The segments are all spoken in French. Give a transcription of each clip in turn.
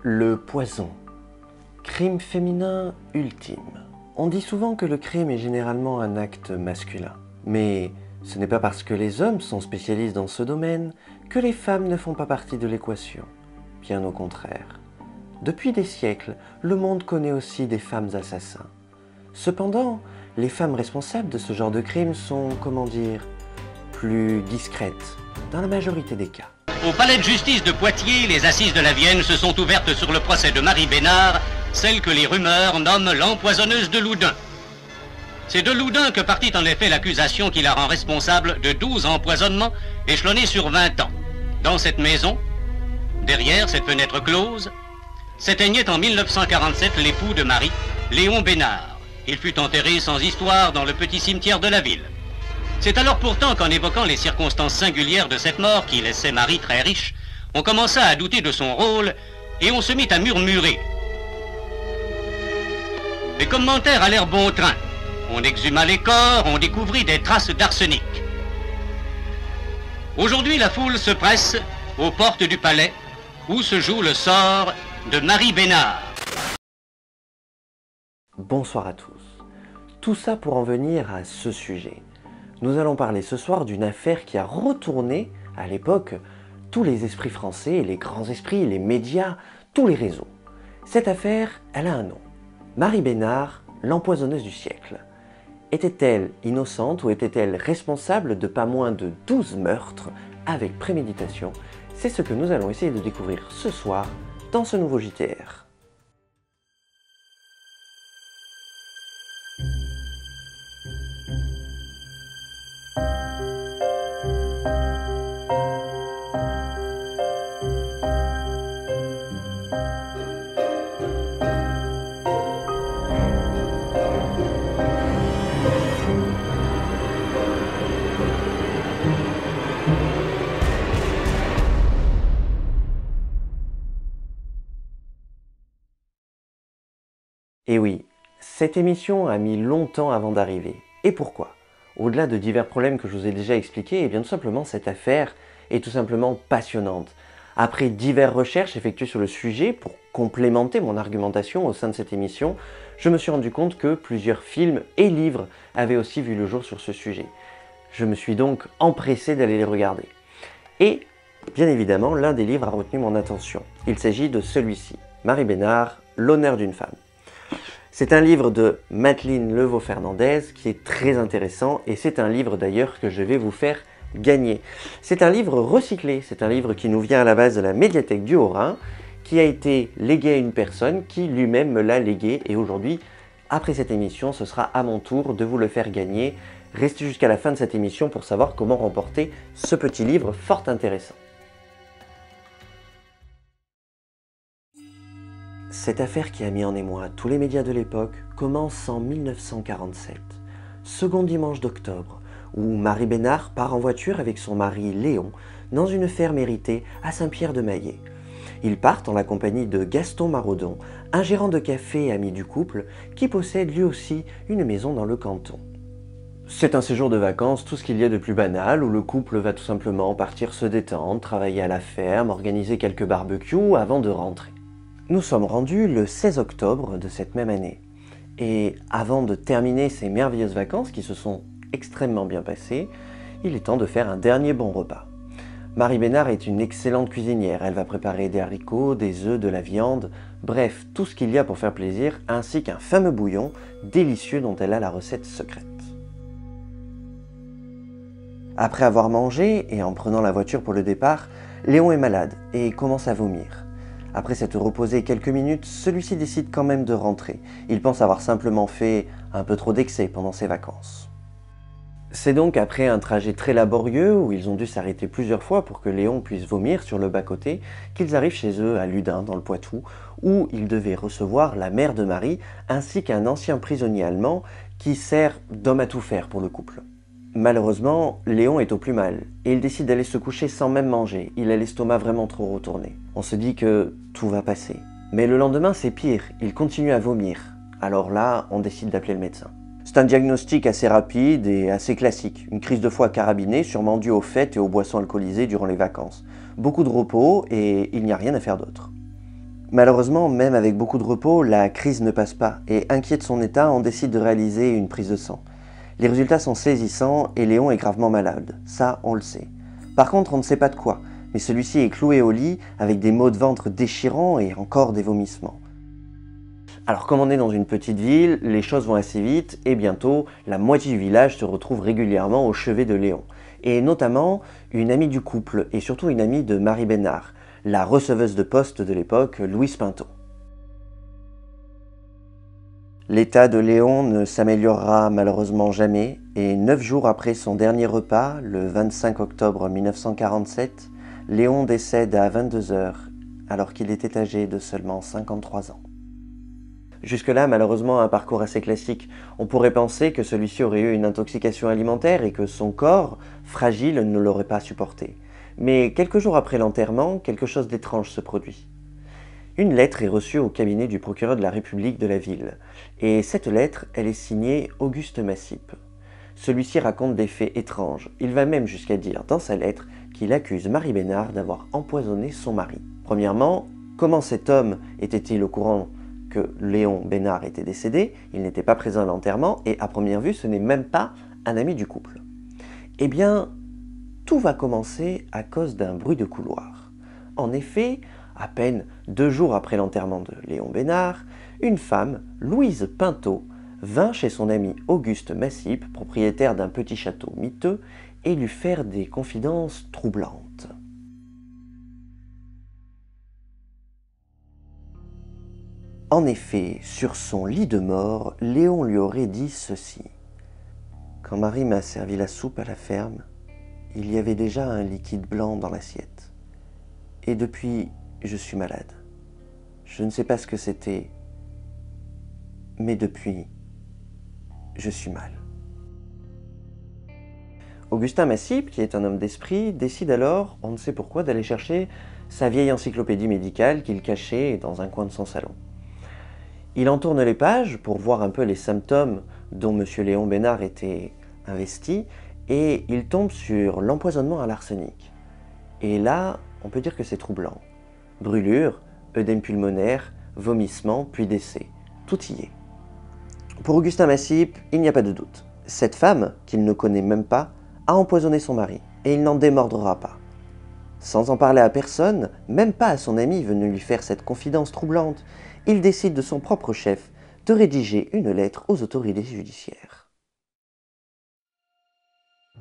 Le poison. Crime féminin ultime. On dit souvent que le crime est généralement un acte masculin. Mais ce n'est pas parce que les hommes sont spécialistes dans ce domaine que les femmes ne font pas partie de l'équation. Bien au contraire. Depuis des siècles, le monde connaît aussi des femmes assassins. Cependant, les femmes responsables de ce genre de crime sont, comment dire, plus discrètes, dans la majorité des cas. Au palais de justice de Poitiers, les assises de la Vienne se sont ouvertes sur le procès de Marie Bénard, celle que les rumeurs nomment l'empoisonneuse de Loudun. C'est de Loudun que partit en effet l'accusation qui la rend responsable de 12 empoisonnements échelonnés sur 20 ans. Dans cette maison, derrière cette fenêtre close, s'éteignait en 1947 l'époux de Marie, Léon Bénard. Il fut enterré sans histoire dans le petit cimetière de la ville. C'est alors pourtant qu'en évoquant les circonstances singulières de cette mort qui laissait Marie très riche, on commença à douter de son rôle et on se mit à murmurer. Les commentaires allèrent bon train. On exhuma les corps, on découvrit des traces d'arsenic. Aujourd'hui, la foule se presse aux portes du palais où se joue le sort de Marie Bénard. Bonsoir à tous. Tout ça pour en venir à ce sujet. Nous allons parler ce soir d'une affaire qui a retourné, à l'époque, tous les esprits français, les grands esprits, les médias, tous les réseaux. Cette affaire, elle a un nom. Marie Bénard, l'empoisonneuse du siècle. Était-elle innocente ou était-elle responsable de pas moins de 12 meurtres avec préméditation? C'est ce que nous allons essayer de découvrir ce soir dans ce nouveau JTR. Et oui, cette émission a mis longtemps avant d'arriver. Et pourquoi? Au-delà de divers problèmes que je vous ai déjà expliqués, et bien tout simplement cette affaire est tout simplement passionnante. Après diverses recherches effectuées sur le sujet pour complémenter mon argumentation au sein de cette émission, je me suis rendu compte que plusieurs films et livres avaient aussi vu le jour sur ce sujet. Je me suis donc empressé d'aller les regarder. Et bien évidemment, l'un des livres a retenu mon attention. Il s'agit de celui-ci, Marie Bénard, L'honneur d'une femme. C'est un livre de Madeleine Levaux-Fernandez qui est très intéressant et c'est un livre d'ailleurs que je vais vous faire gagner. C'est un livre recyclé, c'est un livre qui nous vient à la base de la médiathèque du Haut-Rhin, qui a été légué à une personne qui lui-même me l'a légué et aujourd'hui, après cette émission, ce sera à mon tour de vous le faire gagner. Restez jusqu'à la fin de cette émission pour savoir comment remporter ce petit livre fort intéressant. Cette affaire qui a mis en émoi tous les médias de l'époque commence en 1947, second dimanche d'octobre, où Marie Bénard part en voiture avec son mari Léon dans une ferme héritée à Saint-Pierre-de-Maillé. Ils partent en la compagnie de Gaston Maraudon, un gérant de café ami du couple qui possède lui aussi une maison dans le canton. C'est un séjour de vacances, tout ce qu'il y a de plus banal, où le couple va tout simplement partir se détendre, travailler à la ferme, organiser quelques barbecues avant de rentrer. Nous sommes rendus le 16 octobre de cette même année. Et avant de terminer ces merveilleuses vacances qui se sont extrêmement bien passées, il est temps de faire un dernier bon repas. Marie Bénard est une excellente cuisinière. Elle va préparer des haricots, des œufs, de la viande, bref, tout ce qu'il y a pour faire plaisir, ainsi qu'un fameux bouillon délicieux dont elle a la recette secrète. Après avoir mangé et en prenant la voiture pour le départ, Léon est malade et commence à vomir. Après s'être reposé quelques minutes, celui-ci décide quand même de rentrer. Il pense avoir simplement fait un peu trop d'excès pendant ses vacances. C'est donc après un trajet très laborieux, où ils ont dû s'arrêter plusieurs fois pour que Léon puisse vomir sur le bas-côté, qu'ils arrivent chez eux à Ludin, dans le Poitou, où ils devaient recevoir la mère de Marie, ainsi qu'un ancien prisonnier allemand qui sert d'homme à tout faire pour le couple. Malheureusement, Léon est au plus mal, et il décide d'aller se coucher sans même manger. Il a l'estomac vraiment trop retourné. On se dit que tout va passer. Mais le lendemain, c'est pire, il continue à vomir. Alors là, on décide d'appeler le médecin. C'est un diagnostic assez rapide et assez classique. Une crise de foie carabinée, sûrement due aux fêtes et aux boissons alcoolisées durant les vacances. Beaucoup de repos et il n'y a rien à faire d'autre. Malheureusement, même avec beaucoup de repos, la crise ne passe pas et inquiet de son état, on décide de réaliser une prise de sang. Les résultats sont saisissants et Léon est gravement malade, ça on le sait. Par contre, on ne sait pas de quoi, mais celui-ci est cloué au lit avec des maux de ventre déchirants et encore des vomissements. Alors comme on est dans une petite ville, les choses vont assez vite et bientôt la moitié du village se retrouve régulièrement au chevet de Léon. Et notamment une amie du couple et surtout une amie de Marie Bénard, la receveuse de poste de l'époque, Louise Pinto. L'état de Léon ne s'améliorera malheureusement jamais et 9 jours après son dernier repas, le 25 octobre 1947, Léon décède à 22 h alors qu'il était âgé de seulement 53 ans. Jusque-là, malheureusement, un parcours assez classique. On pourrait penser que celui-ci aurait eu une intoxication alimentaire et que son corps, fragile, ne l'aurait pas supporté. Mais quelques jours après l'enterrement, quelque chose d'étrange se produit. Une lettre est reçue au cabinet du procureur de la République de la ville. Et cette lettre, elle est signée Auguste Massip. Celui-ci raconte des faits étranges. Il va même jusqu'à dire dans sa lettre qu'il accuse Marie Bénard d'avoir empoisonné son mari. Premièrement, comment cet homme était-il au courant que Léon Bénard était décédé? Il n'était pas présent à l'enterrement et à première vue, ce n'est même pas un ami du couple. Eh bien, tout va commencer à cause d'un bruit de couloir. En effet, à peine 2 jours après l'enterrement de Léon Bénard, une femme, Louise Pinto, vint chez son ami Auguste Massip, propriétaire d'un petit château miteux, et lui faire des confidences troublantes. En effet, sur son lit de mort, Léon lui aurait dit ceci. « Quand Marie m'a servi la soupe à la ferme, il y avait déjà un liquide blanc dans l'assiette. Et depuis, je suis malade. Je ne sais pas ce que c'était, mais depuis, je suis mal. » Augustin Massip, qui est un homme d'esprit, décide alors, on ne sait pourquoi, d'aller chercher sa vieille encyclopédie médicale qu'il cachait dans un coin de son salon. Il en tourne les pages pour voir un peu les symptômes dont M. Léon Bénard était investi et il tombe sur l'empoisonnement à l'arsenic. Et là, on peut dire que c'est troublant. Brûlure, œdème pulmonaire, vomissement, puis décès. Tout y est. Pour Augustin Massip, il n'y a pas de doute. Cette femme, qu'il ne connaît même pas, a empoisonné son mari et il n'en démordra pas. Sans en parler à personne, même pas à son ami venu lui faire cette confidence troublante, il décide de son propre chef de rédiger une lettre aux autorités judiciaires.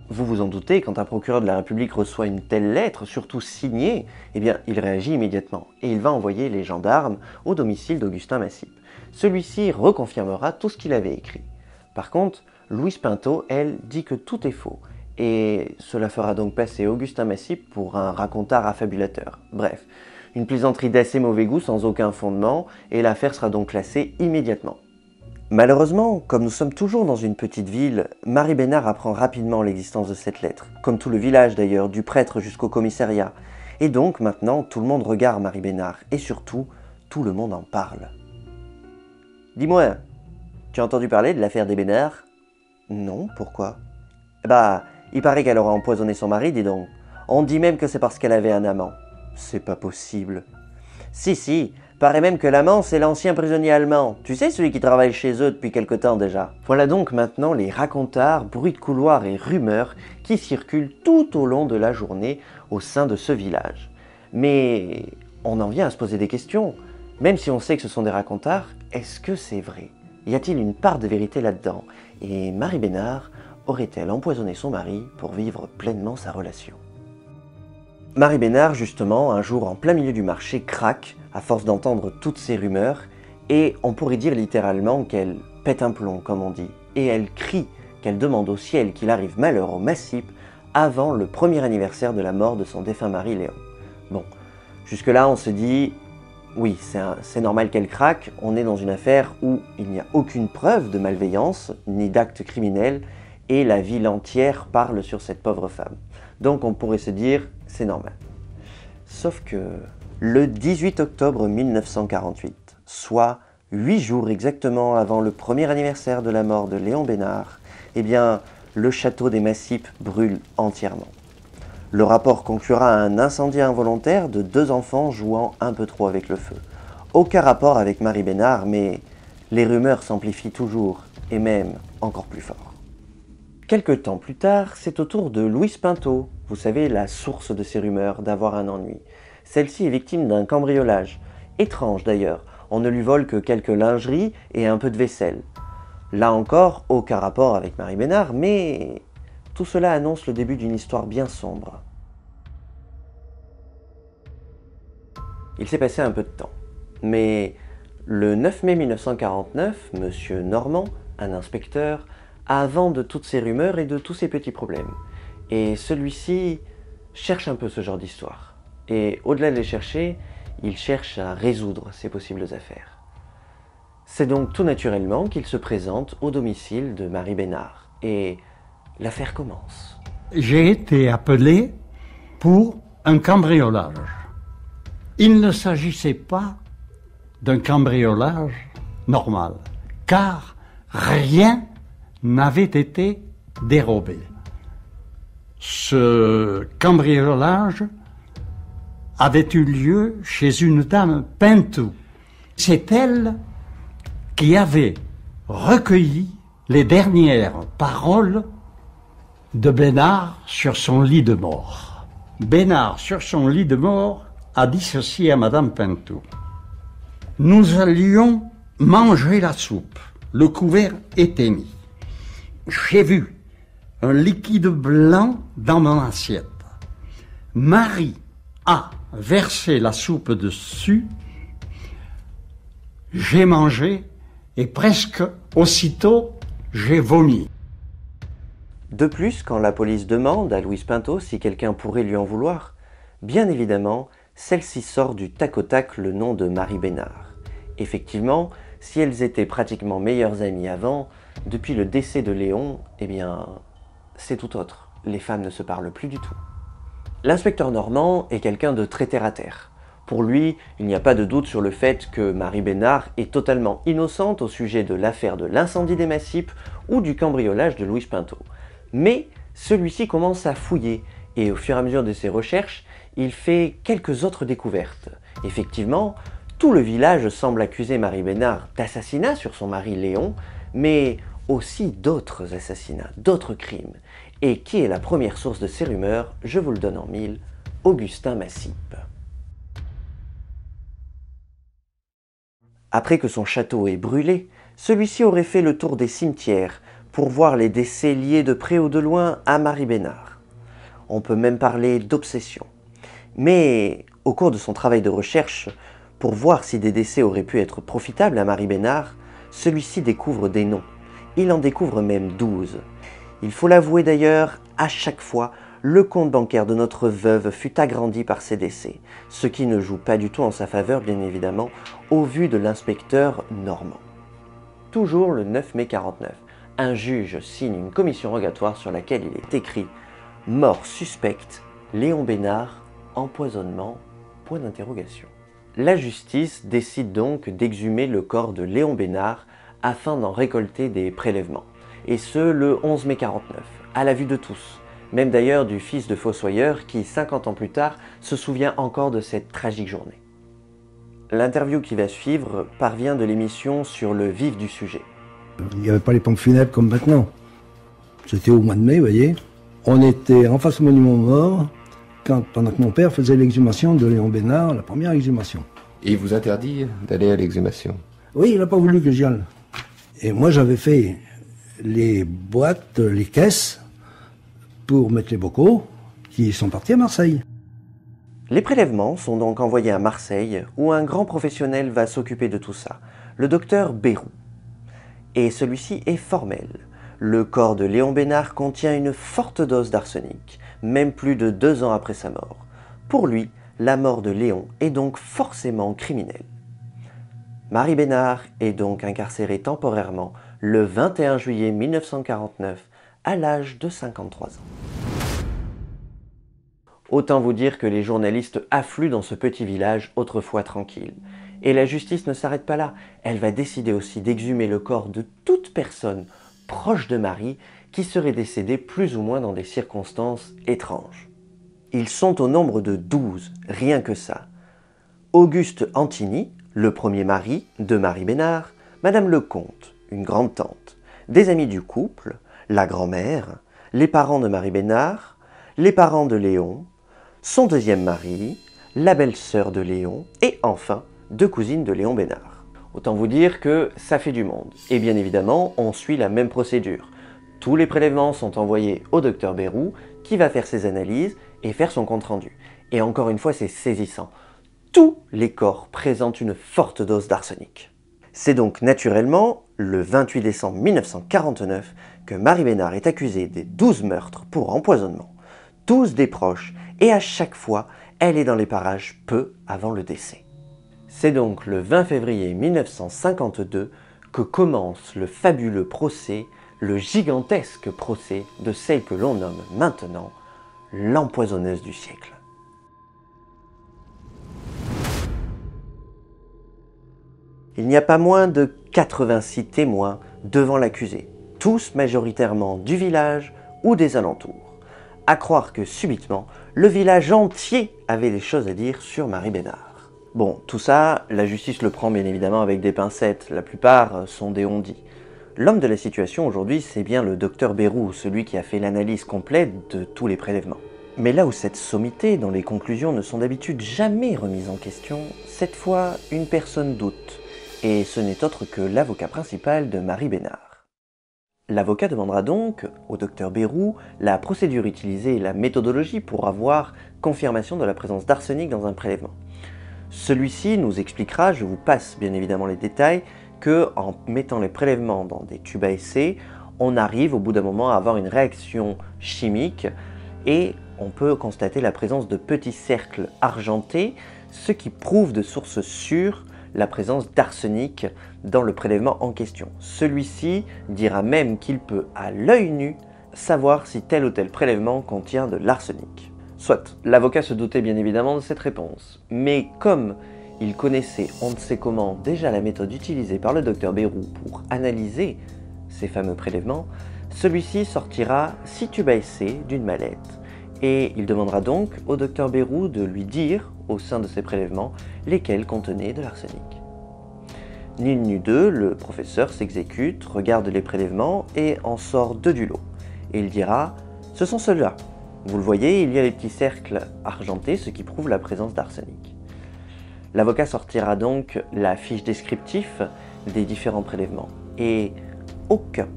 Vous vous en doutez, quand un procureur de la République reçoit une telle lettre, surtout signée, eh bien, il réagit immédiatement et il va envoyer les gendarmes au domicile d'Augustin Massip. Celui-ci reconfirmera tout ce qu'il avait écrit. Par contre, Louise Pinto, elle, dit que tout est faux. Et cela fera donc passer Augustin Massip pour un racontard affabulateur. Bref, une plaisanterie d'assez mauvais goût sans aucun fondement, et l'affaire sera donc classée immédiatement. Malheureusement, comme nous sommes toujours dans une petite ville, Marie Bénard apprend rapidement l'existence de cette lettre, comme tout le village d'ailleurs, du prêtre jusqu'au commissariat. Et donc maintenant, tout le monde regarde Marie Bénard, et surtout, tout le monde en parle. « Dis-moi, tu as entendu parler de l'affaire des Bénard ?»« Non, pourquoi ?»« Bah, il paraît qu'elle aura empoisonné son mari, dis donc. On dit même que c'est parce qu'elle avait un amant. » « C'est pas possible. »« Si, paraît même que l'amant, c'est l'ancien prisonnier allemand. Tu sais, celui qui travaille chez eux depuis quelque temps déjà. » Voilà donc maintenant les racontards, bruits de couloir et rumeurs qui circulent tout au long de la journée au sein de ce village. Mais on en vient à se poser des questions. Même si on sait que ce sont des racontards, est-ce que c'est vrai? Y a-t-il une part de vérité là-dedans? Et Marie Bénard aurait-elle empoisonné son mari pour vivre pleinement sa relation? Marie Bénard, justement, un jour en plein milieu du marché, craque à force d'entendre toutes ces rumeurs et on pourrait dire littéralement qu'elle pète un plomb, comme on dit, et elle crie qu'elle demande au ciel qu'il arrive malheur au Massip avant le premier anniversaire de la mort de son défunt mari Léon. Bon, jusque-là on se dit, oui, c'est normal qu'elle craque, on est dans une affaire où il n'y a aucune preuve de malveillance ni d'acte criminel et la ville entière parle sur cette pauvre femme. Donc on pourrait se dire, c'est normal. Sauf que le 18 octobre 1948, soit 8 jours exactement avant le premier anniversaire de la mort de Léon Bénard, eh bien, le château des Massip brûle entièrement. Le rapport conclura à un incendie involontaire de 2 enfants jouant un peu trop avec le feu. Aucun rapport avec Marie Bénard, mais les rumeurs s'amplifient toujours, et même encore plus fort. Quelque temps plus tard, c'est au tour de Louise Pinto, vous savez, la source de ces rumeurs, d'avoir un ennui. Celle-ci est victime d'un cambriolage. Étrange d'ailleurs, on ne lui vole que quelques lingeries et un peu de vaisselle. Là encore, aucun rapport avec Marie Bénard, mais tout cela annonce le début d'une histoire bien sombre. Il s'est passé un peu de temps, mais le 9 mai 1949, M. Normand, un inspecteur, a vent de toutes ces rumeurs et de tous ces petits problèmes. Et celui-ci cherche un peu ce genre d'histoire. Et au-delà de les chercher, il cherche à résoudre ces possibles affaires. C'est donc tout naturellement qu'il se présente au domicile de Marie Bénard. Et l'affaire commence. J'ai été appelé pour un cambriolage. Il ne s'agissait pas d'un cambriolage normal, car rien n'avait été dérobé. Ce cambriolage avait eu lieu chez une dame Pinto. C'est elle qui avait recueilli les dernières paroles de Bénard sur son lit de mort. Bénard, sur son lit de mort, a dit ceci à Madame Pinto. « Nous allions manger la soupe. Le couvert était mis. J'ai vu un liquide blanc dans mon assiette. Marie a versé la soupe dessus. J'ai mangé et presque aussitôt j'ai vomi. » De plus, quand la police demande à Louise Pinto si quelqu'un pourrait lui en vouloir, bien évidemment, celle-ci sort du tac au tac le nom de Marie Bénard. Effectivement, si elles étaient pratiquement meilleures amies avant, depuis le décès de Léon, eh bien, c'est tout autre. Les femmes ne se parlent plus du tout. L'inspecteur Normand est quelqu'un de très terre-à-terre. Pour lui, il n'y a pas de doute sur le fait que Marie Bénard est totalement innocente au sujet de l'affaire de l'incendie des Massipes ou du cambriolage de Louise Pinto. Mais celui-ci commence à fouiller et au fur et à mesure de ses recherches, il fait quelques autres découvertes. Effectivement, tout le village semble accuser Marie Bénard d'assassinat sur son mari Léon, mais aussi d'autres assassinats, d'autres crimes. Et qui est la première source de ces rumeurs? Je vous le donne en mille, Augustin Massip. Après que son château est brûlé, celui-ci aurait fait le tour des cimetières pour voir les décès liés de près ou de loin à Marie Bénard. On peut même parler d'obsession. Mais au cours de son travail de recherche, pour voir si des décès auraient pu être profitables à Marie Bénard, celui-ci découvre des noms. Il en découvre même 12. Il faut l'avouer d'ailleurs, à chaque fois, le compte bancaire de notre veuve fut agrandi par ces décès, ce qui ne joue pas du tout en sa faveur, bien évidemment, au vu de l'inspecteur Normand. Toujours le 9 mai 49, un juge signe une commission rogatoire sur laquelle il est écrit « Mort suspecte, Léon Bénard, empoisonnement, point d'interrogation ». La justice décide donc d'exhumer le corps de Léon Bénard afin d'en récolter des prélèvements. Et ce, le 11 mai 49, à la vue de tous. Même d'ailleurs du fils de Fossoyeur qui, 50 ans plus tard, se souvient encore de cette tragique journée. L'interview qui va suivre parvient de l'émission sur le vif du sujet. Il n'y avait pas les pompes funèbres comme maintenant. C'était au mois de mai, vous voyez. On était en face au monument mort pendant que mon père faisait l'exhumation de Léon Bénard, la première exhumation. Et il vous interdit d'aller à l'exhumation? Oui, il n'a pas voulu que j'y aille. Et moi, j'avais fait les boîtes, les caisses, pour mettre les bocaux, qui sont partis à Marseille. Les prélèvements sont donc envoyés à Marseille, où un grand professionnel va s'occuper de tout ça, le docteur Bérou. Et celui-ci est formel. Le corps de Léon Bénard contient une forte dose d'arsenic, même plus de 2 ans après sa mort. Pour lui, la mort de Léon est donc forcément criminelle. Marie Bénard est donc incarcérée temporairement le 21 juillet 1949 à l'âge de 53 ans. Autant vous dire que les journalistes affluent dans ce petit village autrefois tranquille. Et la justice ne s'arrête pas là, elle va décider aussi d'exhumer le corps de toute personne proche de Marie qui serait décédée plus ou moins dans des circonstances étranges. Ils sont au nombre de 12, rien que ça. Auguste Antini, le premier mari de Marie Bénard, Madame Lecomte, une grande-tante, des amis du couple, la grand-mère, les parents de Marie Bénard, les parents de Léon, son deuxième mari, la belle-sœur de Léon et enfin 2 cousines de Léon Bénard. Autant vous dire que ça fait du monde. Et bien évidemment, on suit la même procédure. Tous les prélèvements sont envoyés au docteur Bérou qui va faire ses analyses et faire son compte-rendu. Et encore une fois, c'est saisissant. Tous les corps présentent une forte dose d'arsenic. C'est donc naturellement le 28 décembre 1949 que Marie Bénard est accusée des 12 meurtres pour empoisonnement, 12 des proches, et à chaque fois, elle est dans les parages peu avant le décès. C'est donc le 20 février 1952 que commence le fabuleux procès, le gigantesque procès de celle que l'on nomme maintenant l'empoisonneuse du siècle. Il n'y a pas moins de 86 témoins devant l'accusé, tous majoritairement du village ou des alentours. À croire que subitement, le village entier avait des choses à dire sur Marie Bénard. Bon, tout ça, la justice le prend bien évidemment avec des pincettes, la plupart sont des on-dit. L'homme de la situation aujourd'hui, c'est bien le docteur Bérou, celui qui a fait l'analyse complète de tous les prélèvements. Mais là où cette sommité, dont les conclusions ne sont d'habitude jamais remises en question, cette fois, une personne doute, et ce n'est autre que l'avocat principal de Marie Bénard. L'avocat demandera donc au docteur Bérou la procédure utilisée et la méthodologie pour avoir confirmation de la présence d'arsenic dans un prélèvement. Celui-ci nous expliquera, je vous passe bien évidemment les détails, qu'en mettant les prélèvements dans des tubes à essai, on arrive au bout d'un moment à avoir une réaction chimique et on peut constater la présence de petits cercles argentés, ce qui prouve de source sûre la présence d'arsenic dans le prélèvement en question. Celui-ci dira même qu'il peut, à l'œil nu, savoir si tel ou tel prélèvement contient de l'arsenic. Soit, l'avocat se doutait bien évidemment de cette réponse, mais comme il connaissait on ne sait comment déjà la méthode utilisée par le docteur Bérou pour analyser ces fameux prélèvements, celui-ci sortira 6 tubes à essai d'une mallette et il demandera donc au docteur Bérou de lui dire, au sein de ces prélèvements, lesquels contenaient de l'arsenic. Ni une ni deux, le professeur s'exécute, regarde les prélèvements et en sort 2 du lot. Et il dira « ce sont ceux-là ». Vous le voyez, il y a les petits cercles argentés, ce qui prouve la présence d'arsenic. L'avocat sortira donc la fiche descriptive des différents prélèvements et aucun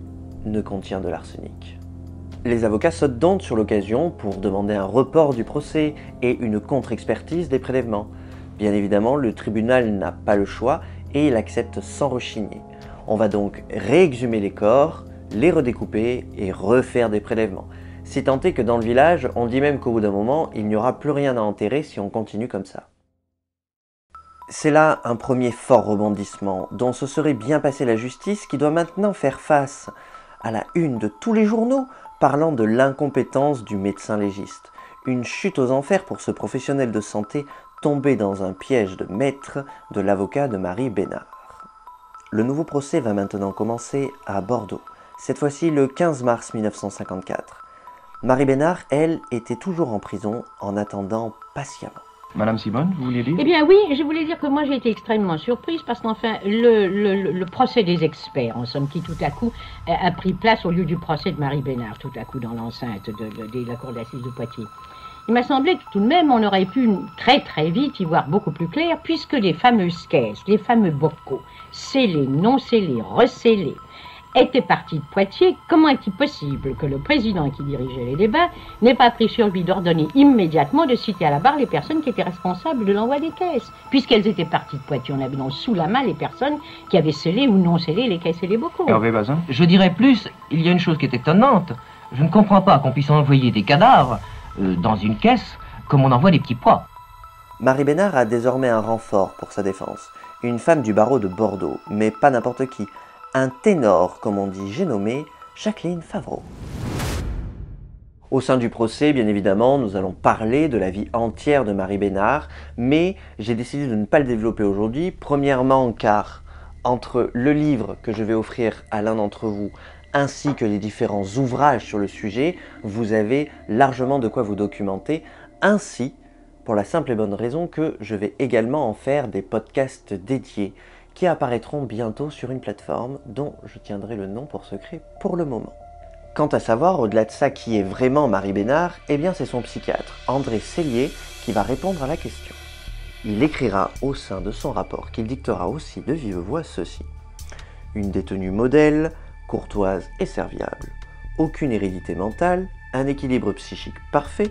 ne contient de l'arsenic. Les avocats sautent donc sur l'occasion pour demander un report du procès et une contre-expertise des prélèvements. Bien évidemment, le tribunal n'a pas le choix et il accepte sans rechigner. On va donc réexhumer les corps, les redécouper et refaire des prélèvements. Si tant est que dans le village, on dit même qu'au bout d'un moment, il n'y aura plus rien à enterrer si on continue comme ça. C'est là un premier fort rebondissement dont se serait bien passé la justice qui doit maintenant faire face à la une de tous les journaux parlant de l'incompétence du médecin légiste. Une chute aux enfers pour ce professionnel de santé tombé dans un piège de maître de l'avocat de Marie Bénard. Le nouveau procès va maintenant commencer à Bordeaux, cette fois-ci le 15 mars 1954. Marie Bénard, elle, était toujours en prison en attendant patiemment. Madame Simone, vous vouliez dire? Eh bien oui, je voulais dire que moi j'ai été extrêmement surprise parce qu'enfin le procès des experts, en somme, qui tout à coup a pris place au lieu du procès de Marie Bénard, tout à coup dans l'enceinte de la cour d'assises de Poitiers. Il m'a semblé que tout de même on aurait pu très très vite y voir beaucoup plus clair puisque les fameuses caisses, les fameux bocaux, scellés, non scellés, recellés, étaient partis de Poitiers. Comment est-il possible que le président qui dirigeait les débats n'ait pas pris sur lui d'ordonner immédiatement de citer à la barre les personnes qui étaient responsables de l'envoi des caisses? Puisqu'elles étaient parties de Poitiers, on avait donc sous la main les personnes qui avaient scellé ou non scellé les caisses et les bocaux. Hervé Bazin? Je dirais plus, il y a une chose qui est étonnante. Je ne comprends pas qu'on puisse envoyer des cadavres dans une caisse comme on envoie des petits pois. Marie Bénard a désormais un renfort pour sa défense. Une femme du barreau de Bordeaux, mais pas n'importe qui. Un ténor, comme on dit, j'ai nommé Jacqueline Favreau. Au sein du procès, bien évidemment, nous allons parler de la vie entière de Marie Bénard, mais j'ai décidé de ne pas le développer aujourd'hui. Premièrement, car entre le livre que je vais offrir à l'un d'entre vous, ainsi que les différents ouvrages sur le sujet, vous avez largement de quoi vous documenter. Ainsi, pour la simple et bonne raison que je vais également en faire des podcasts dédiés qui apparaîtront bientôt sur une plateforme dont je tiendrai le nom pour secret pour le moment. Quant à savoir, au-delà de ça, qui est vraiment Marie Bénard, eh bien c'est son psychiatre, André Sellier, qui va répondre à la question. Il écrira au sein de son rapport qu'il dictera aussi de vive voix ceci. Une détenue modèle, courtoise et serviable, aucune hérédité mentale, un équilibre psychique parfait,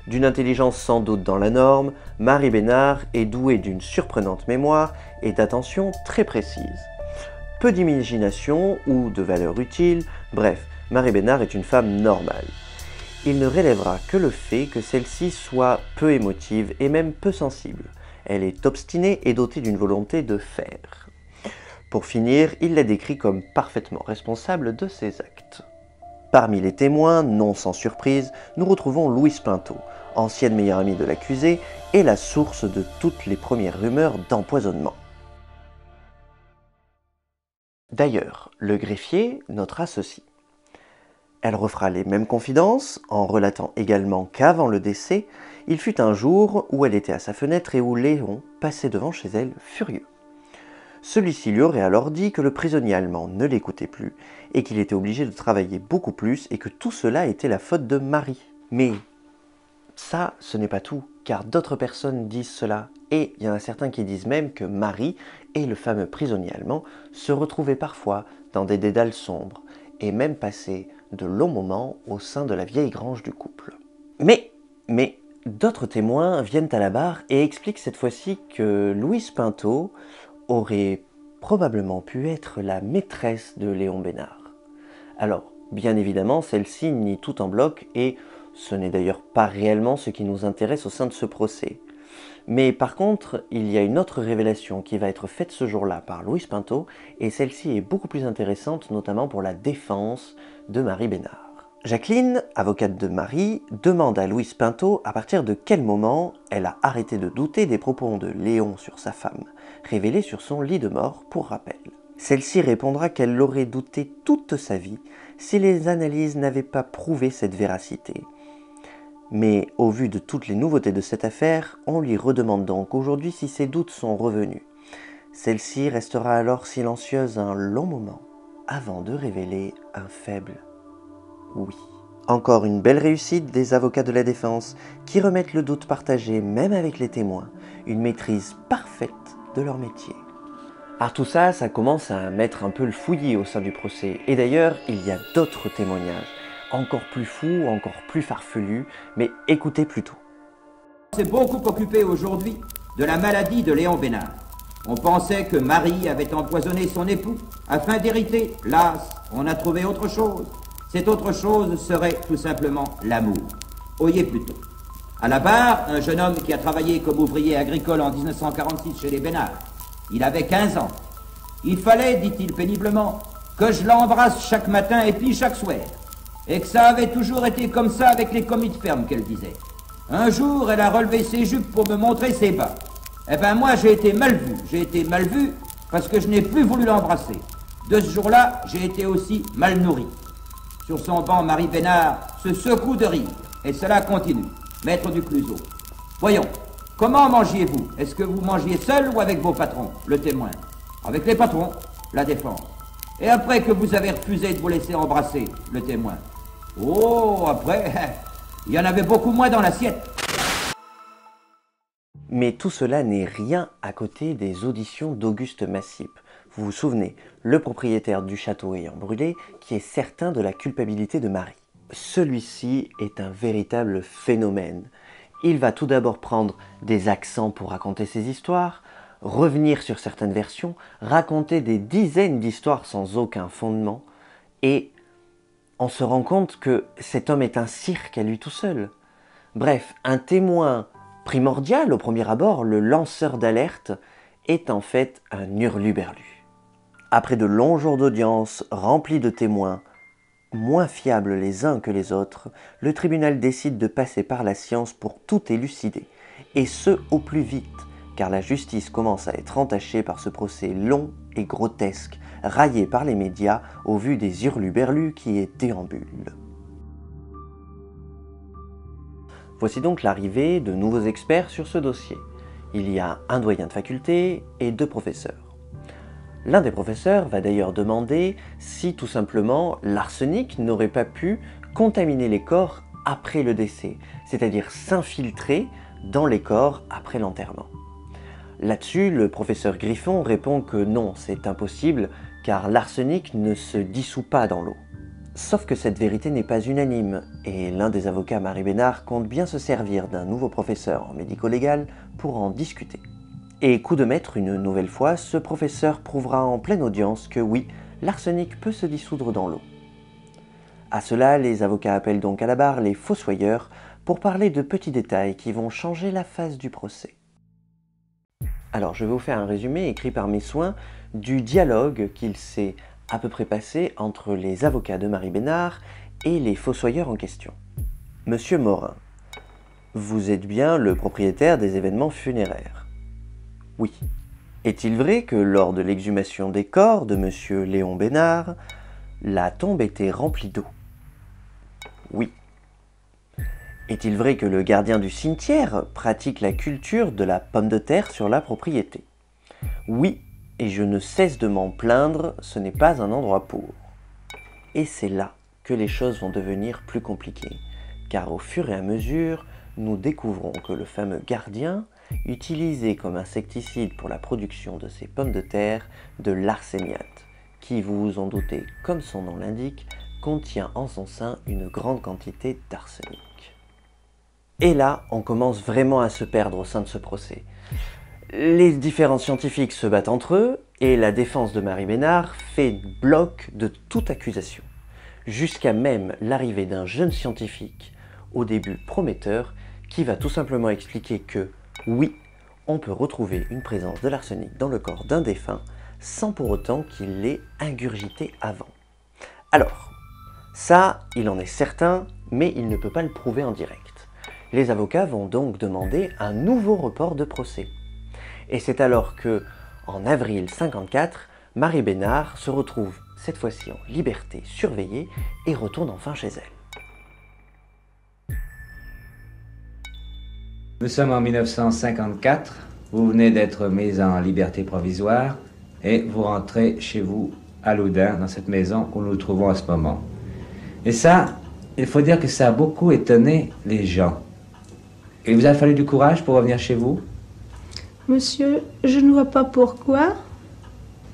d'une intelligence sans doute dans la norme, Marie Bénard est douée d'une surprenante mémoire et d'attention très précise. Peu d'imagination ou de valeur utile, bref, Marie Bénard est une femme normale. Il ne relèvera que le fait que celle-ci soit peu émotive et même peu sensible. Elle est obstinée et dotée d'une volonté de faire. Pour finir, il la décrit comme parfaitement responsable de ses actes. Parmi les témoins, non sans surprise, nous retrouvons Louise Pinto, ancienne meilleure amie de l'accusé et la source de toutes les premières rumeurs d'empoisonnement. D'ailleurs, le greffier notera ceci. Elle refera les mêmes confidences, en relatant également qu'avant le décès, il fut un jour où elle était à sa fenêtre et où Léon passait devant chez elle furieux. Celui-ci lui aurait alors dit que le prisonnier allemand ne l'écoutait plus et qu'il était obligé de travailler beaucoup plus et que tout cela était la faute de Marie. Mais ça, ce n'est pas tout, car d'autres personnes disent cela et il y en a certains qui disent même que Marie et le fameux prisonnier allemand se retrouvaient parfois dans des dédales sombres et même passaient de longs moments au sein de la vieille grange du couple. Mais d'autres témoins viennent à la barre et expliquent cette fois-ci que Louise Pinto aurait probablement pu être la maîtresse de Léon Bénard. Alors, bien évidemment, celle-ci nie tout en bloc et ce n'est d'ailleurs pas réellement ce qui nous intéresse au sein de ce procès. Mais par contre, il y a une autre révélation qui va être faite ce jour-là par Louise Pinto et celle-ci est beaucoup plus intéressante, notamment pour la défense de Marie Bénard. Jacqueline, avocate de Marie, demande à Louise Pinto à partir de quel moment elle a arrêté de douter des propos de Léon sur sa femme, révélés sur son lit de mort pour rappel. Celle-ci répondra qu'elle l'aurait douté toute sa vie si les analyses n'avaient pas prouvé cette véracité. Mais au vu de toutes les nouveautés de cette affaire, on lui redemande donc aujourd'hui si ses doutes sont revenus. Celle-ci restera alors silencieuse un long moment avant de révéler un faible oui. Encore une belle réussite des avocats de la défense qui remettent le doute partagé même avec les témoins, une maîtrise parfaite de leur métier. Alors tout ça, ça commence à mettre un peu le fouillis au sein du procès. Et d'ailleurs, il y a d'autres témoignages, encore plus fous, encore plus farfelus, mais écoutez plutôt. On s'est beaucoup occupé aujourd'hui de la maladie de Léon Bénard. On pensait que Marie avait empoisonné son époux afin d'hériter. Las, on a trouvé autre chose. Cette autre chose serait tout simplement l'amour. Oyez plutôt. À la barre, un jeune homme qui a travaillé comme ouvrier agricole en 1946 chez les Bénard. Il avait 15 ans. Il fallait, dit-il péniblement, que je l'embrasse chaque matin et puis chaque soir. Et que ça avait toujours été comme ça avec les commis de ferme, qu'elle disait. Un jour, elle a relevé ses jupes pour me montrer ses bas. Eh ben moi, j'ai été mal vu. J'ai été mal vu parce que je n'ai plus voulu l'embrasser. De ce jour-là, j'ai été aussi mal nourri. Sur son banc, Marie Bénard se secoue de rire. Et cela continue. Maître du Clouseau. Voyons, comment mangiez-vous? Est-ce que vous mangiez seul ou avec vos patrons? Le témoin. Avec les patrons. La défense. Et après que vous avez refusé de vous laisser embrasser? Le témoin. Oh, après, il y en avait beaucoup moins dans l'assiette. Mais tout cela n'est rien à côté des auditions d'Auguste Massip. Vous vous souvenez, le propriétaire du château ayant brûlé, qui est certain de la culpabilité de Marie. Celui-ci est un véritable phénomène. Il va tout d'abord prendre des accents pour raconter ses histoires, revenir sur certaines versions, raconter des dizaines d'histoires sans aucun fondement, et on se rend compte que cet homme est un cirque à lui tout seul. Bref, un témoin primordial au premier abord, le lanceur d'alerte, est en fait un hurluberlu. Après de longs jours d'audience remplis de témoins, moins fiables les uns que les autres, le tribunal décide de passer par la science pour tout élucider, et ce au plus vite, car la justice commence à être entachée par ce procès long et grotesque, raillé par les médias au vu des hurluberlus qui y déambulent. Voici donc l'arrivée de nouveaux experts sur ce dossier. Il y a un doyen de faculté et 2 professeurs. L'un des professeurs va d'ailleurs demander si tout simplement l'arsenic n'aurait pas pu contaminer les corps après le décès, c'est-à-dire s'infiltrer dans les corps après l'enterrement. Là-dessus, le professeur Griffon répond que non, c'est impossible, car l'arsenic ne se dissout pas dans l'eau. Sauf que cette vérité n'est pas unanime, et l'un des avocats, Marie Bénard, compte bien se servir d'un nouveau professeur en médico-légal pour en discuter. Et coup de maître, une nouvelle fois, ce professeur prouvera en pleine audience que oui, l'arsenic peut se dissoudre dans l'eau. À cela, les avocats appellent donc à la barre les fossoyeurs pour parler de petits détails qui vont changer la phase du procès. Alors, je vais vous faire un résumé écrit par mes soins du dialogue qu'il s'est à peu près passé entre les avocats de Marie Bénard et les fossoyeurs en question. Monsieur Morin, vous êtes bien le propriétaire des événements funéraires? Oui. Est-il vrai que lors de l'exhumation des corps de monsieur Léon Bénard, la tombe était remplie d'eau? Oui. Est-il vrai que le gardien du cimetière pratique la culture de la pomme de terre sur la propriété? Oui, et je ne cesse de m'en plaindre, ce n'est pas un endroit pour. Et c'est là que les choses vont devenir plus compliquées, car au fur et à mesure, nous découvrons que le fameux gardien utilisait comme insecticide pour la production de ces pommes de terre de l'arséniate, qui, vous vous en doutez, comme son nom l'indique, contient en son sein une grande quantité d'arsenic. Et là, on commence vraiment à se perdre au sein de ce procès. Les différents scientifiques se battent entre eux et la défense de Marie Bénard fait bloc de toute accusation, jusqu'à même l'arrivée d'un jeune scientifique, au début prometteur, qui va tout simplement expliquer que, oui, on peut retrouver une présence de l'arsenic dans le corps d'un défunt sans pour autant qu'il l'ait ingurgité avant. Alors, ça, il en est certain, mais il ne peut pas le prouver en direct. Les avocats vont donc demander un nouveau report de procès. Et c'est alors que, en avril 1954, Marie Bénard se retrouve cette fois-ci en liberté surveillée et retourne enfin chez elle. Nous sommes en 1954, vous venez d'être mis en liberté provisoire et vous rentrez chez vous à Loudun, dans cette maison où nous nous trouvons à ce moment. Et ça, il faut dire que ça a beaucoup étonné les gens. Il vous a fallu du courage pour revenir chez vous? Monsieur, je ne vois pas pourquoi.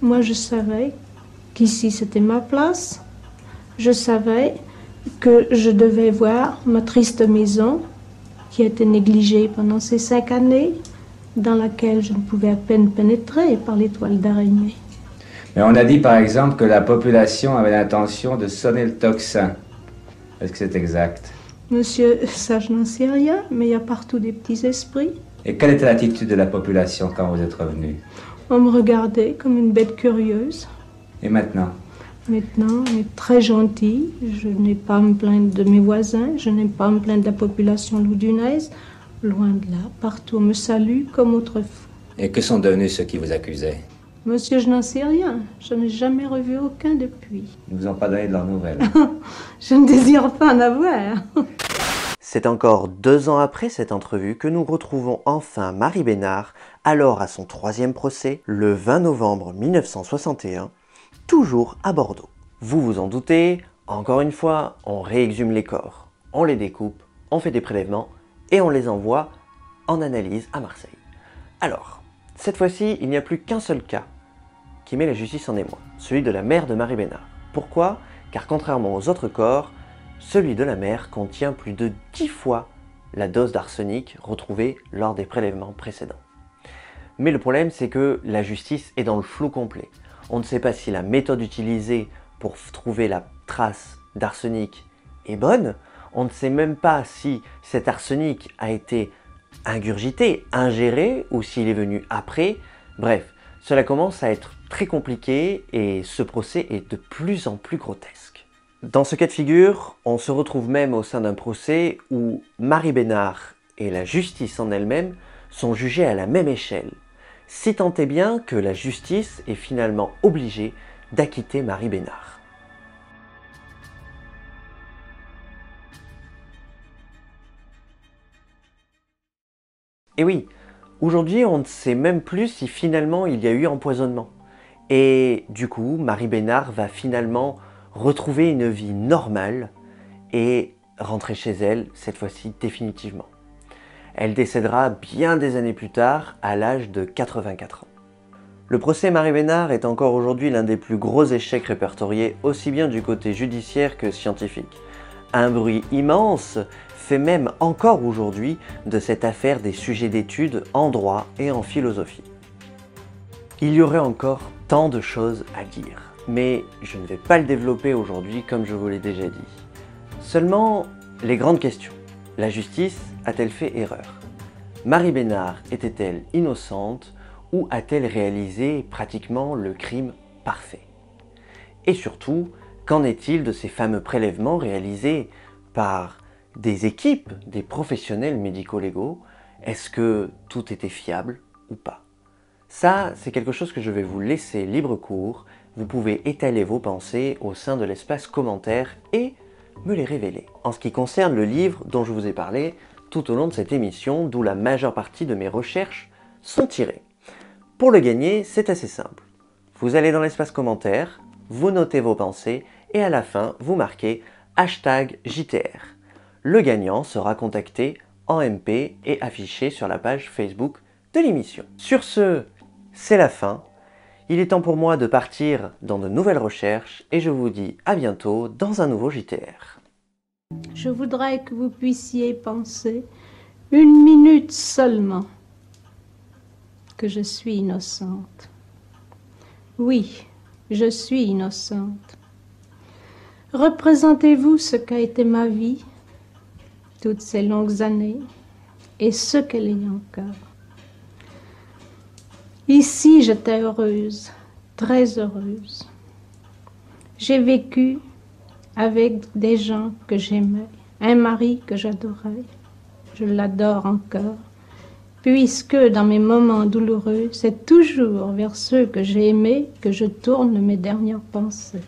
Moi, je savais qu'ici, c'était ma place. Je savais que je devais voir ma triste maison qui a été négligée pendant ces 5 années, dans laquelle je ne pouvais à peine pénétrer par les toiles d'araignée. Mais on a dit, par exemple, que la population avait l'intention de sonner le tocsin. Est-ce que c'est exact? Monsieur, ça, je n'en sais rien, mais il y a partout des petits esprits. Et quelle était l'attitude de la population quand vous êtes revenu? On me regardait comme une bête curieuse. Et maintenant? Maintenant, on est très gentil. Je n'ai pas à me plaindre de mes voisins. Je n'ai pas à me plaindre de la population loudunaise. Loin de là, partout on me salue comme autrefois. Et que sont devenus ceux qui vous accusaient? Monsieur, je n'en sais rien. Je n'ai jamais revu aucun depuis. Ils ne vous ont pas donné de leurs nouvelles? Je ne désire pas en avoir. C'est encore 2 ans après cette entrevue que nous retrouvons enfin Marie Bénard, alors à son 3e procès, le 20 novembre 1961, toujours à Bordeaux. Vous vous en doutez, encore une fois, on réexhume les corps, on les découpe, on fait des prélèvements et on les envoie en analyse à Marseille. Alors, cette fois-ci, il n'y a plus qu'un seul cas qui met la justice en émoi, celui de la mère de Marie Bénard. Pourquoi? Car contrairement aux autres corps, celui de la mère contient plus de 10 fois la dose d'arsenic retrouvée lors des prélèvements précédents. Mais le problème, c'est que la justice est dans le flou complet. On ne sait pas si la méthode utilisée pour trouver la trace d'arsenic est bonne. On ne sait même pas si cet arsenic a été ingurgité, ingéré, ou s'il est venu après. Bref, cela commence à être très compliqué et ce procès est de plus en plus grotesque. Dans ce cas de figure, on se retrouve même au sein d'un procès où Marie Bénard et la justice en elle-même sont jugés à la même échelle. Si tant est bien que la justice est finalement obligée d'acquitter Marie Bénard. Et oui, aujourd'hui on ne sait même plus si finalement il y a eu empoisonnement. Et du coup, Marie Bénard va finalement retrouver une vie normale et rentrer chez elle, cette fois-ci définitivement. Elle décédera bien des années plus tard, à l'âge de 84 ans. Le procès Marie Bénard est encore aujourd'hui l'un des plus gros échecs répertoriés, aussi bien du côté judiciaire que scientifique. Un bruit immense fait même encore aujourd'hui de cette affaire des sujets d'études en droit et en philosophie. Il y aurait encore tant de choses à dire, mais je ne vais pas le développer aujourd'hui comme je vous l'ai déjà dit. Seulement, les grandes questions. La justice a-t-elle fait erreur? Marie Bénard était-elle innocente ou a-t-elle réalisé pratiquement le crime parfait? Et surtout, qu'en est-il de ces fameux prélèvements réalisés par des équipes, des professionnels médico-légaux? Est-ce que tout était fiable ou pas? Ça, c'est quelque chose que je vais vous laisser libre cours. Vous pouvez étaler vos pensées au sein de l'espace commentaire et me les révéler. En ce qui concerne le livre dont je vous ai parlé tout au long de cette émission, d'où la majeure partie de mes recherches sont tirées. Pour le gagner, c'est assez simple. Vous allez dans l'espace commentaire, vous notez vos pensées et à la fin, vous marquez #JTR. Le gagnant sera contacté en MP et affiché sur la page Facebook de l'émission. Sur ce, c'est la fin. Il est temps pour moi de partir dans de nouvelles recherches et je vous dis à bientôt dans un nouveau JTR. Je voudrais que vous puissiez penser 1 minute seulement que je suis innocente. Oui, je suis innocente. Représentez-vous ce qu'a été ma vie toutes ces longues années et ce qu'elle est encore. Ici, j'étais heureuse, très heureuse. J'ai vécu avec des gens que j'aimais, un mari que j'adorais. Je l'adore encore, puisque dans mes moments douloureux, c'est toujours vers ceux que j'ai aimés que je tourne mes dernières pensées.